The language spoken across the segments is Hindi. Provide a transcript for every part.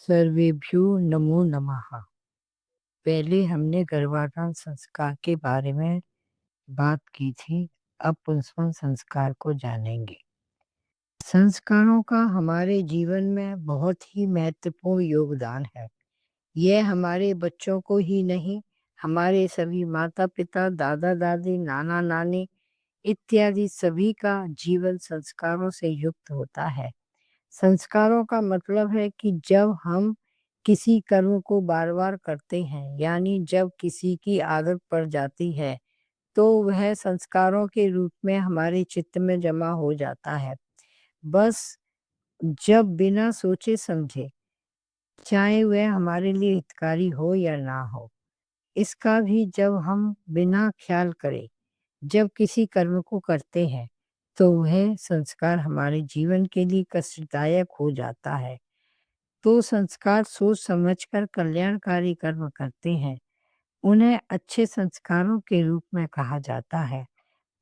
सर्वेभ्यो नमो नमः। पहले हमने गर्भाधान संस्कार के बारे में बात की थी, अब पुंसवन संस्कार को जानेंगे। संस्कारों का हमारे जीवन में बहुत ही महत्वपूर्ण योगदान है। यह हमारे बच्चों को ही नहीं, हमारे सभी माता-पिता, दादा-दादी, नाना-नानी इत्यादि सभी का जीवन संस्कारों से युक्त होता है। संस्कारों का मतलब है कि जब हम किसी कर्म को बार-बार करते हैं, यानी जब किसी की आदत पड़ जाती है, तो वह संस्कारों के रूप में हमारे चित्त में जमा हो जाता है। बस जब बिना सोचे-समझे, चाहे वह हमारे लिए हितकारी हो या ना हो, इसका भी जब हम बिना ख्याल करे, जब किसी कर्म को करते हैं, तो वह संस्कार हमारे जीवन के लिए कष्टदायक हो जाता है। तो संस्कार सोच समझकर कल्याणकारी कर्म करते हैं, उन्हें अच्छे संस्कारों के रूप में कहा जाता है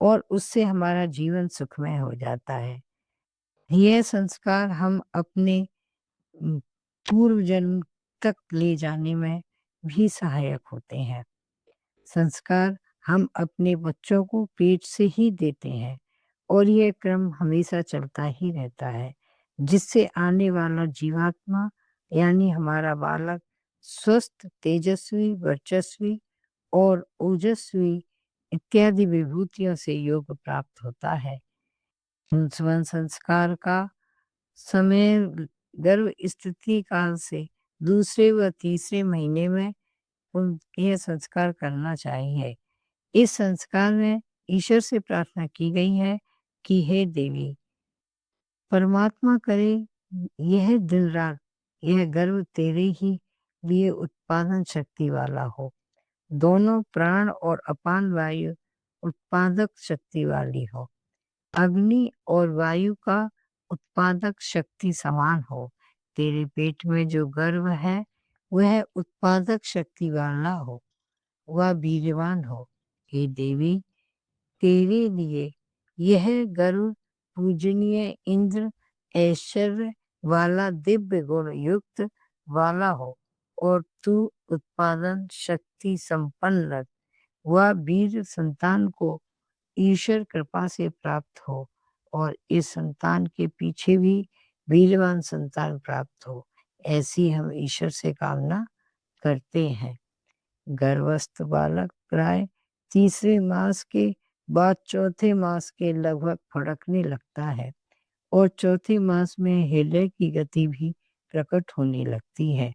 और उससे हमारा जीवन सुखमय हो जाता है। यह संस्कार हम अपने उम, पूर्व जन्म तक ले जाने में भी सहायक होते हैं। संस्कार हम अपने बच्चों को पेट से ही देते हैं और यह क्रम हमेशा चलता ही रहता है, जिससे आने वाला जीवात्मा यानी हमारा बालक स्वस्थ, तेजस्वी, वर्चस्वी और ओजस्वी इत्यादि विभूतियों से योग प्राप्त होता है। पुंसवन संस्कार का समय गर्भ स्थिति काल से दूसरे व तीसरे महीने में यह संस्कार करना चाहिए। इस संस्कार में ईश्वर से प्रार्थना की गई है कि हे देवी, परमात्मा करे यह दिन रात यह गर्भ तेरे ही लिए उत्पादन शक्ति वाला हो। दोनों प्राण और अपान वायु उत्पादक शक्ति वाली हो। अग्नि और वायु का उत्पादक शक्ति समान हो। तेरे पेट में जो गर्भ है वह उत्पादक शक्ति वाला हो, वह वीर्यवान हो। हे देवी, तेरे लिए यह गर्व पूजनीय इंद्र ऐश्वर्य वाला दिव्य गुण युक्त वाला हो और तू उत्पादन शक्ति संपन्न वह वीर संतान को ईश्वर कृपा से प्राप्त हो और इस संतान के पीछे भी वीरवान संतान प्राप्त हो, ऐसी हम ईश्वर से कामना करते हैं। गर्भस्थ बालक प्राय तीसरे मास के बाद चौथे मास के लगभग फड़कने लगता है और चौथे मास में हृदय की गति भी प्रकट होने लगती है।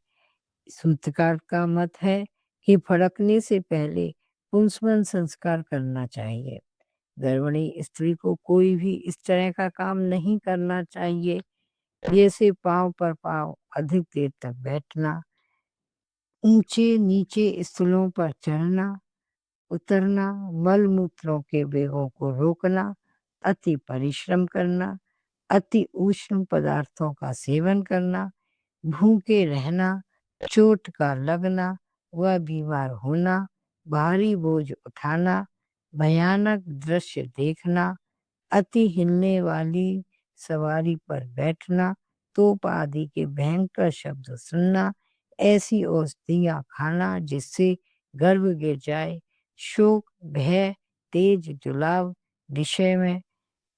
सूत्रकार का मत है कि फड़कने से पहले पुंसवन संस्कार करना चाहिए। गर्भिणी स्त्री को कोई भी इस तरह का काम नहीं करना चाहिए, जैसे पाँव पर पाँव अधिक देर तक बैठना, ऊंचे नीचे स्थलों पर चढ़ना, उतरना, मल मूत्रों के वेगों को रोकना, अति परिश्रम करना, अति उष्ण पदार्थों का सेवन करना, भूखे रहना, चोट का लगना व बीमार होना, भारी बोझ उठाना, भयानक दृश्य देखना, अति हिलने वाली सवारी पर बैठना, तोप आदि के भयंकर शब्द सुनना, ऐसी औषधियाँ खाना जिससे गर्भ गिर जाए, शोक, भय, तेज जुलाब, विषय में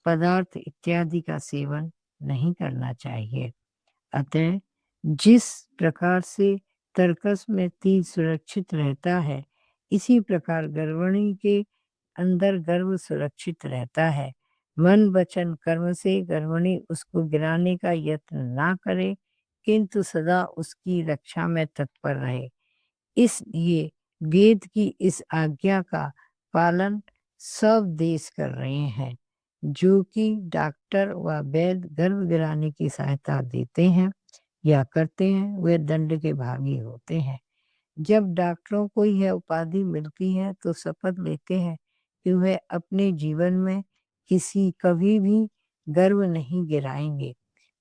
पदार्थ इत्यादि का सेवन नहीं करना चाहिए। अतः जिस प्रकार से तर्कस में तीर सुरक्षित रहता है, इसी प्रकार गर्भिणी के अंदर गर्भ सुरक्षित रहता है। मन वचन कर्म से गर्भिणी उसको गिराने का यत्न ना करे, किंतु सदा उसकी रक्षा में तत्पर रहे। इसलिए वेद की इस आज्ञा का पालन सब देश कर रहे हैं। जो कि डॉक्टर व वैद्य गर्भ गिराने की सहायता देते हैं या करते हैं, वे दंड के भागी होते हैं। जब डॉक्टरों को यह उपाधि मिलती है तो शपथ लेते हैं कि वह अपने जीवन में कभी भी गर्भ नहीं गिराएंगे।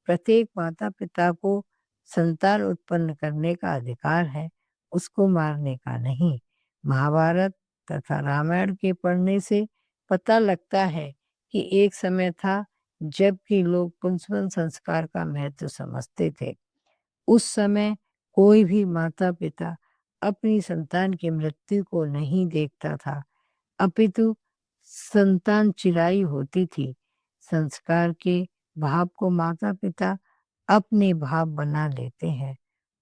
प्रत्येक माता पिता को संतान उत्पन्न करने का अधिकार है, उसको मारने का नहीं। महाभारत तथा रामायण के पढ़ने से पता लगता है कि एक समय था जबकि लोग पुंसवन संस्कार का महत्व समझते थे। उस समय कोई भी माता-पिता अपनी संतान की मृत्यु को नहीं देखता था, अपितु संतान चिराई होती थी। संस्कार के भाव को माता-पिता अपने भाव बना लेते हैं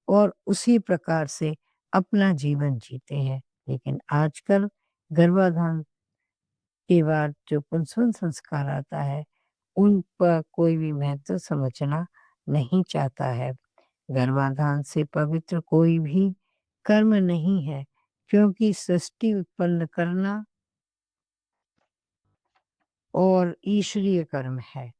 और उसी प्रकार से अपना जीवन जीते हैं। लेकिन आजकल गर्भाधान के बाद जो पुंसवन संस्कार आता है, उन पर कोई भी महत्व समझना नहीं चाहता है। गर्भाधान से पवित्र कोई भी कर्म नहीं है, क्योंकि सृष्टि उत्पन्न करना और ईश्वरीय कर्म है।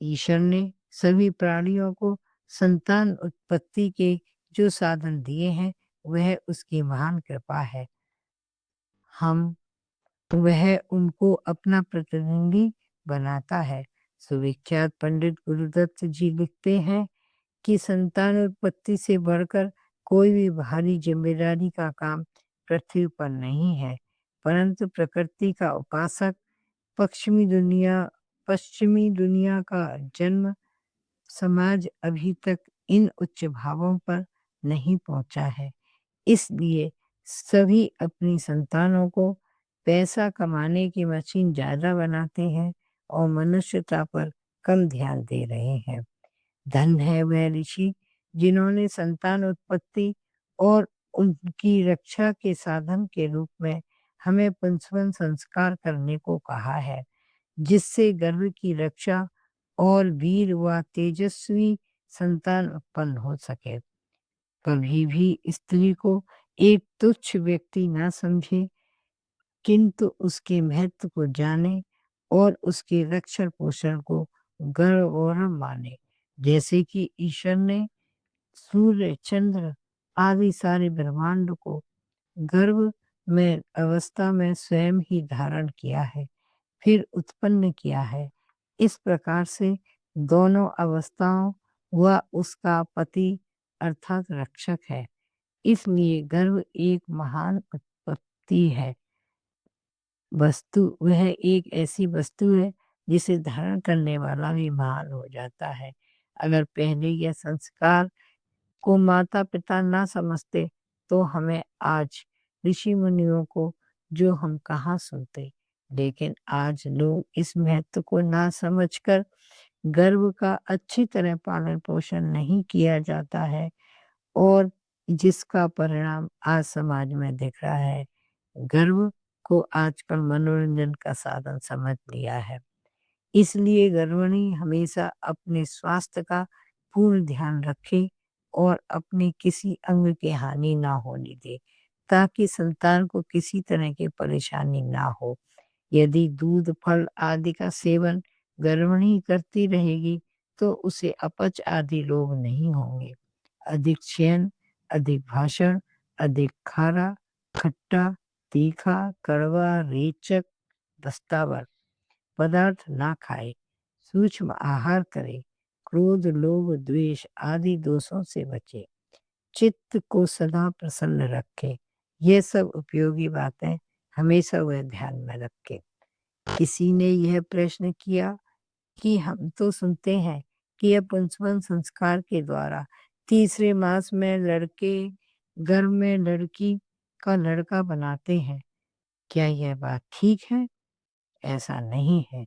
ईश्वर ने सभी प्राणियों को संतान उत्पत्ति के जो साधन दिए हैं, वह उसकी महान कृपा है। वह उनको अपना प्रतिनिधि बनाता है। सुविख्यात पंडित गुरुदत्त जी लिखते हैं कि संतान उत्पत्ति से बढ़कर कोई भी भारी जिम्मेदारी का काम पृथ्वी पर नहीं है, परंतु प्रकृति का उपासक पश्चिमी दुनिया का जन्म समाज अभी तक इन उच्च भावों पर नहीं पहुंचा है। इसलिए सभी अपनी संतानों को पैसा कमाने की मशीन ज़्यादा बनाते हैं और मनुष्यता पर कम ध्यान दे रहे हैं। धन है वह ऋषि जिन्होंने संतान उत्पत्ति और उनकी रक्षा के साधन के रूप में हमें पुंसवन संस्कार करने को कहा है, जिससे गर्भ की रक्षा और वीर व तेजस्वी संतान उत्पन्न हो सके। कभी भी स्त्री को एक तुच्छ व्यक्ति ना समझे, किंतु उसके महत्व को जाने और उसके रक्षण पोषण को गौरव माने। जैसे कि ईश्वर ने सूर्य, चंद्र आदि सारे ब्रह्मांड को गर्भ में अवस्था में स्वयं ही धारण किया है, फिर उत्पन्न किया है। इस प्रकार से दोनों अवस्थाओं व उसका पति अर्थात रक्षक है। इसलिए गर्भ एक महान उत्पत्ति है। वह एक ऐसी वस्तु है जिसे धारण करने वाला भी महान हो जाता है। अगर पहले यह संस्कार को माता पिता ना समझते, तो हमें आज ऋषि मुनियों को जो हम कहाँ सुनते। लेकिन आज लोग इस महत्व को ना समझकर गर्भ का अच्छी तरह पालन पोषण नहीं किया जाता है और जिसका परिणाम आज समाज में दिख रहा है। गर्भ को आजकल मनोरंजन का साधन समझ लिया है। इसलिए गर्भिणी हमेशा अपने स्वास्थ्य का पूर्ण ध्यान रखे और अपने किसी अंग की हानि ना होने दे, ताकि संतान को किसी तरह की परेशानी ना हो। यदि दूध, फल आदि का सेवन गर्भिणी करती रहेगी, तो उसे अपच आदि रोग नहीं होंगे। अधिक शयन, अधिक भाषण, अधिक खारा, खट्टा, तीखा, कड़वा, रेचक, दस्तावर पदार्थ ना खाए, सूक्ष्म आहार करे, क्रोध, लोभ, द्वेष आदि दोषों से बचे, चित्त को सदा प्रसन्न रखे। ये सब उपयोगी बातें हमेशा वह ध्यान में रखे। किसी ने यह प्रश्न किया कि हम तो सुनते हैं कि यह पुंसवन संस्कार के द्वारा तीसरे मास में लड़के गर्भ में लड़की का लड़का बनाते हैं। क्या यह बात ठीक है? ऐसा नहीं है,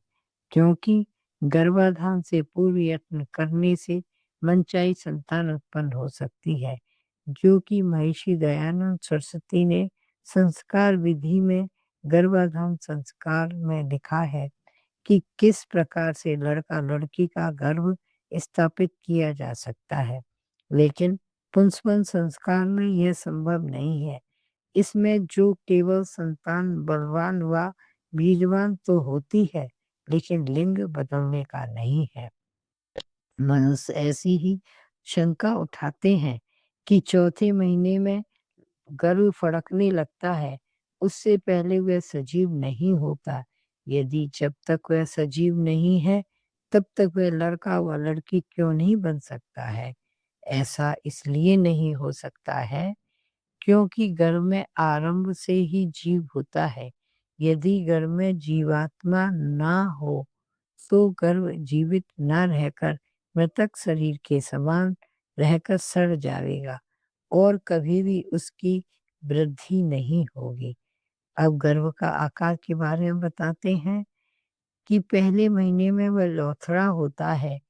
क्योंकि गर्भाधान से पूर्व यत्न करने से मनचाही संतान उत्पन्न हो सकती है, जो कि महर्षि दयानंद सरस्वती ने संस्कार विधि में गर्भाधान संस्कार में लिखा है कि किस प्रकार से लड़का लड़की का गर्भ स्थापित किया जा सकता है। लेकिन पुंसवन संस्कार में यह संभव नहीं है। इसमें जो केवल संतान बलवान व बीजवान तो होती है, लेकिन लिंग बदलने का नहीं है। मनुष्य ऐसी ही शंका उठाते हैं कि चौथे महीने में गर्भ फड़कने लगता है, उससे पहले वह सजीव नहीं होता। यदि जब तक वह सजीव नहीं है, तब तक वह लड़का व लड़की क्यों नहीं बन सकता है? ऐसा इसलिए नहीं हो सकता है क्योंकि गर्भ में आरंभ से ही जीव होता है। यदि गर्भ में जीवात्मा ना हो, तो गर्भ जीवित न रहकर मृतक शरीर के समान रहकर सड़ जाएगा और कभी भी उसकी वृद्धि नहीं होगी। अब गर्भ का आकार के बारे में बताते हैं कि पहले महीने में वह लोथड़ा होता है,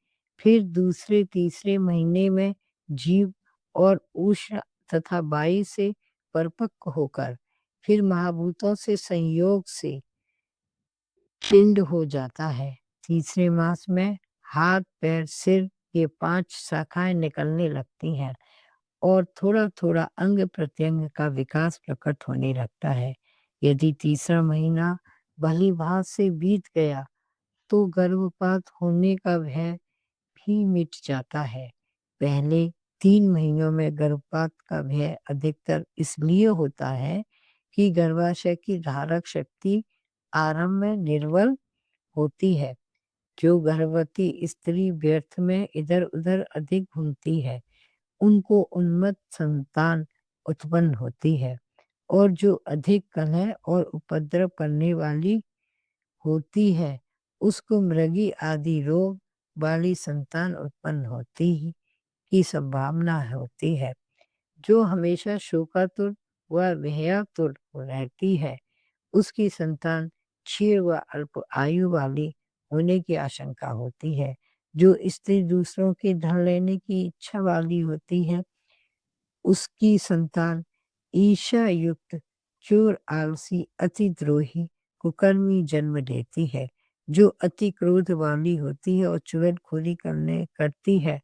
फिर दूसरे तीसरे महीने में जीभ और उष्ण तथा वायु से परिपक्व होकर फिर महाभूतों से संयोग से पिंड हो जाता है। तीसरे मास में हाथ पैर सिर ये 5 शाखाएं निकलने लगती हैं और थोड़ा थोड़ा अंग प्रत्यंग का विकास प्रकट होने लगता है। यदि तीसरा महीना भली भांति से बीत गया तो गर्भपात होने का भय भी मिट जाता है। पहले 3 महीनों में गर्भपात का भय अधिकतर इसलिए होता है कि गर्भाशय की धारक शक्ति आरंभ में निर्बल होती है। जो गर्भवती स्त्री व्यर्थ में इधर-उधर अधिक घूमती है, उनको उन्मत्त संतान उत्पन्न होती है और जो अधिक कलह और उपद्रव करने वाली होती है, उसको मृगी आदि रोग वाली संतान उत्पन्न होती ही की संभावना होती है। जो हमेशा शोकातुर व भयातुर रहती है, उसकी संतान क्षीण व अल्प आयु वाली होने की आशंका होती है। जो स्त्री दूसरों के धन लेने की इच्छा वाली होती है, उसकी संतान ईर्ष्या युक्त चोर आलसी अतिद्रोही कुकर्मी जन्म लेती है। जो अति क्रोध वाली होती है और चुगलखोरी करती है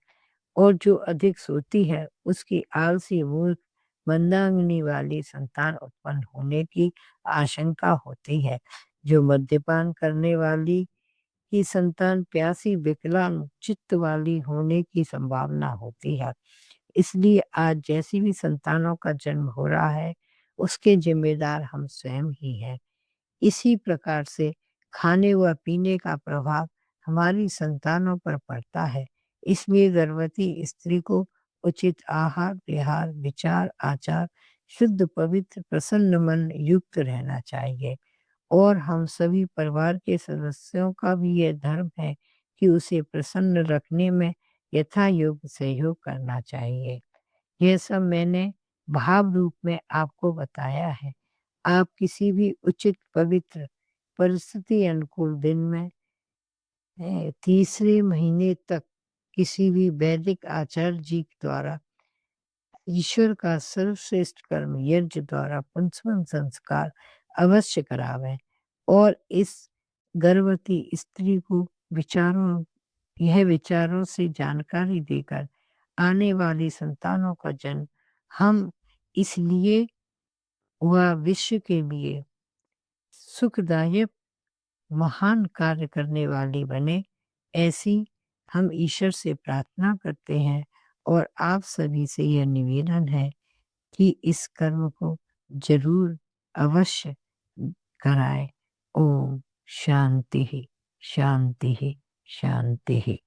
और जो अधिक सोती है, उसकी आलसी मूर्ख मंदाग्नि वाली संतान उत्पन्न होने की आशंका होती है। जो मद्यपान करने वाली की संतान प्यासी विकलांग चित्त वाली होने की संभावना होती है। इसलिए आज जैसी भी संतानों का जन्म हो रहा है, उसके जिम्मेदार हम स्वयं ही हैं। इसी प्रकार से खाने व पीने का प्रभाव हमारी संतानों पर पड़ता है। इसलिए गर्भवती स्त्री को उचित आहार, विहार, विचार, आचार, शुद्ध, पवित्र, प्रसन्न मन युक्त रहना चाहिए और हम सभी परिवार के सदस्यों का भी यह धर्म है कि उसे प्रसन्न रखने में यथायोग्य सहयोग करना चाहिए। यह सब मैंने भाव रूप में आपको बताया है। आप किसी भी उचित पवित्र परिस्थिति अनुकूल दिन में तीसरे महीने तक किसी भी वैदिक आचार्य जी द्वारा ईश्वर का सर्वश्रेष्ठ कर्म यज्ञ द्वारा पुंसवन संस्कार अवश्य करावें और इस गर्भवती स्त्री को विचारों से जानकारी देकर आने वाली संतानों का जन्म हम इसलिए वह विश्व के लिए सुखदायक महान कार्य करने वाली बने, ऐसी हम ईश्वर से प्रार्थना करते हैं और आप सभी से यह निवेदन है कि इस कर्म को जरूर अवश्य कराएं। ओम शांति ही, शांति ही, शांति ही।